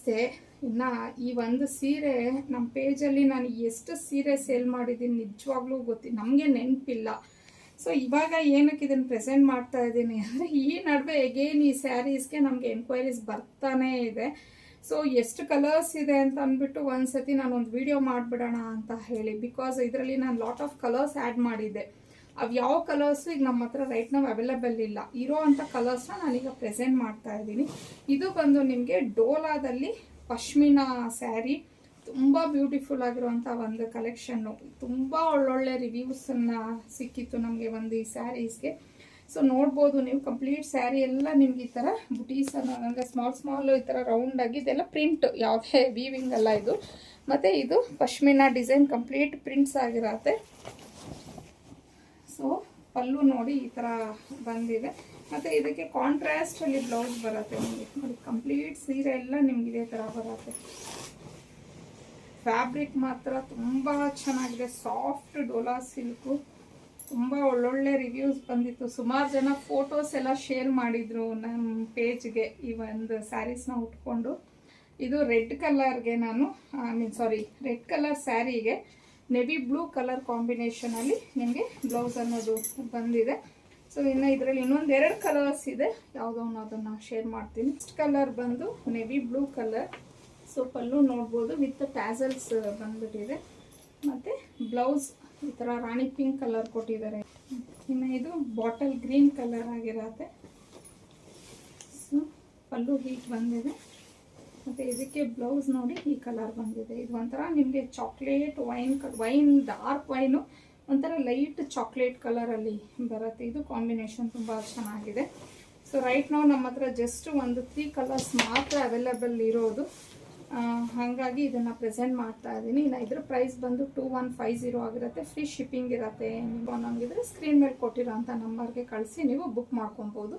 ಅಷ್ಟೇ. ಇನ್ನು ಈ ಒಂದು ಸೀರೆ ನಮ್ಮ ಪೇಜಲ್ಲಿ ನಾನು ಎಷ್ಟು ಸೀರೆ ಸೇಲ್ ಮಾಡಿದ್ದೀನಿ ನಿಜವಾಗ್ಲೂ ನಮಗೆ ನೆನಪಿಲ್ಲ. ಸೊ ಇವಾಗ ಏನಕ್ಕೆ ಇದನ್ನು ಪ್ರೆಸೆಂಟ್ ಮಾಡ್ತಾ ಇದ್ದೀನಿ ಅಂದರೆ ಈ ನಡುವೆ ಎಗೇನ್ ಈ ಸ್ಯಾರೀಸ್ಗೆ ನಮಗೆ ಎಂಕ್ವೈರೀಸ್ ಬರ್ತಾನೇ ಇದೆ. ಸೊ ಎಷ್ಟು ಕಲರ್ಸ್ ಇದೆ ಅಂತ ಅಂದ್ಬಿಟ್ಟು ಒಂದ್ಸತಿ ನಾನೊಂದು ವಿಡಿಯೋ ಮಾಡಿಬಿಡೋಣ ಅಂತ ಹೇಳಿ, ಬಿಕಾಸ್ ಇದರಲ್ಲಿ ನಾನು ಲಾಟ್ ಆಫ್ ಕಲರ್ಸ್ ಆ್ಯಡ್ ಮಾಡಿದ್ದೆ. ಅವು ಯಾವ ಕಲರ್ಸು ಈಗ ನಮ್ಮ ಹತ್ರ ರೈಟ್ ನಾವು ಅವೈಲೇಬಲ್ ಇಲ್ಲ. ಇರೋ ಅಂಥ ಕಲರ್ಸ್ನ ನಾನೀಗ ಪ್ರೆಸೆಂಟ್ ಮಾಡ್ತಾ ಇದ್ದೀನಿ. ಇದು ಬಂದು ನಿಮಗೆ ಡೋಲಾದಲ್ಲಿ ಪಶ್ಮಿನಾ ಸ್ಯಾರಿ, ತುಂಬ ಬ್ಯೂಟಿಫುಲ್ ಆಗಿರುವಂಥ ಒಂದು ಕಲೆಕ್ಷನ್ನು. ತುಂಬ ಒಳ್ಳೊಳ್ಳೆ ರಿವ್ಯೂಸನ್ನು ಸಿಕ್ಕಿತ್ತು ನಮಗೆ ಒಂದು ಈ ಸ್ಯಾರೀಸ್ಗೆ. ಸೊ ನೋಡ್ಬೋದು ನೀವು, ಕಂಪ್ಲೀಟ್ ಸ್ಯಾರಿ ಎಲ್ಲ ನಿಮ್ಗೆ ಈ ಥರ ಬುಟೀಸನ್ನು ಅಂದರೆ ಸ್ಮಾಲ್ ಈ ಥರ ರೌಂಡಾಗಿ ಇದೆಲ್ಲ ಪ್ರಿಂಟ್, ಯಾವುದೇ ವೀವಿಂಗ್ ಅಲ್ಲ ಇದು. ಮತ್ತು ಇದು ಪಶ್ಮಿನಾ ಡಿಸೈನ್ ಕಂಪ್ಲೀಟ್ ಪ್ರಿಂಟ್ಸ್ ಆಗಿರತ್ತೆ. ಸೊ ಪಲ್ಲು ನೋಡಿ ಈ ಥರ ಬಂದಿದೆ. ಮತ್ತು ಇದಕ್ಕೆ ಕಾಂಟ್ರಾಸ್ಟಲ್ಲಿ ಬ್ಲೌಸ್ ಬರುತ್ತೆ ನಿಮಗೆ ನೋಡಿ. ಕಂಪ್ಲೀಟ್ ಸೀರೆ ಎಲ್ಲ ನಿಮ್ಗೆ ಇದೇ ಥರ ಬರುತ್ತೆ. ಫ್ಯಾಬ್ರಿಕ್ ಮಾತ್ರ ತುಂಬ ಚೆನ್ನಾಗಿದೆ, ಸಾಫ್ಟ್ ಡೋಲಾ ಸಿಲ್ಕು. ತುಂಬ ಒಳ್ಳೊಳ್ಳೆ ರಿವ್ಯೂಸ್ ಬಂದಿತ್ತು. ಸುಮಾರು ಜನ ಫೋಟೋಸ್ ಎಲ್ಲ ಶೇರ್ ಮಾಡಿದರು ನಮ್ಮ ಪೇಜ್ಗೆ ಈ ಒಂದು ಸ್ಯಾರೀಸ್ನ ಉಟ್ಕೊಂಡು. ಇದು ರೆಡ್ ಕಲರ್ಗೆ ರೆಡ್ ಕಲರ್ ಸ್ಯಾರಿಗೆ ನೆವಿ ಬ್ಲೂ ಕಲರ್ ಕಾಂಬಿನೇಷನಲ್ಲಿ ನಿಮಗೆ ಬ್ಲೌಸ್ ಅನ್ನೋದು ಬಂದಿದೆ. ಸೊ ಇನ್ನು ಇದರಲ್ಲಿ ಇನ್ನೊಂದು 2 ಕಲರ್ಸ್ ಇದೆ, ಯಾವುದೋ ಅದನ್ನು ಶೇರ್ ಮಾಡ್ತೀನಿ. ಫಸ್ಟ್ ಕಲರ್ ಬಂದು ನೆವಿ ಬ್ಲೂ ಕಲರ್. ಸೊ ಪಲ್ಲು ನೋಡ್ಬೋದು ವಿತ್ ಟ್ಯಾಸಲ್ಸ್ ಬಂದ್ಬಿಟ್ಟಿದೆ. ಮತ್ತು ಬ್ಲೌಸ್ ಈ ಥರ ರಾಣಿ ಪಿಂಕ್ ಕಲರ್ ಕೊಟ್ಟಿದ್ದಾರೆ. ಇನ್ನು ಇದು ಬಾಟಲ್ ಗ್ರೀನ್ ಕಲರ್ ಆಗಿರತ್ತೆ. ಸೊ ಪಲ್ಲು ಹೀಗೆ ಬಂದಿದೆ. ಮತ್ತು ಇದಕ್ಕೆ ಬ್ಲೌಸ್ ನೋಡಿ ಈ ಕಲರ್ ಬಂದಿದೆ. ಇದು ಒಂಥರ ನಿಮಗೆ ಚಾಕ್ಲೇಟ್ ವೈನ್ ಡಾರ್ಕ್ ವೈನು ಒಂಥರ ಲೈಟ್ ಚಾಕ್ಲೇಟ್ ಕಲರಲ್ಲಿ ಬರುತ್ತೆ. ಇದು ಕಾಂಬಿನೇಷನ್ ತುಂಬ ಚೆನ್ನಾಗಿದೆ. ಸೊ ರೈಟ್ ನಾವು ನಮ್ಮ ಹತ್ರ ಜಸ್ಟ್ ಒಂದು 3 ಕಲರ್ಸ್ ಮಾತ್ರ ಅವೈಲೇಬಲ್ ಇರೋದು. ಹಾಗಾಗಿ ಇದನ್ನು ಪ್ರೆಸೆಂಟ್ ಮಾಡ್ತಾ ಇದ್ದೀನಿ. ಇನ್ನು ಇದ್ರ ಪ್ರೈಸ್ ಬಂದು 2150 ಆಗಿರುತ್ತೆ. ಫ್ರೀ ಶಿಪ್ಪಿಂಗ್ ಇರುತ್ತೆ. ನೀವು ನಮಗಿದ್ರೆ ಸ್ಕ್ರೀನ್ ಮೇಲೆ ಕೊಟ್ಟಿರೋ ಅಂಥ ನಂಬರ್ಗೆ ಕಳಿಸಿ ನೀವು ಬುಕ್ ಮಾಡ್ಕೊಬೋದು.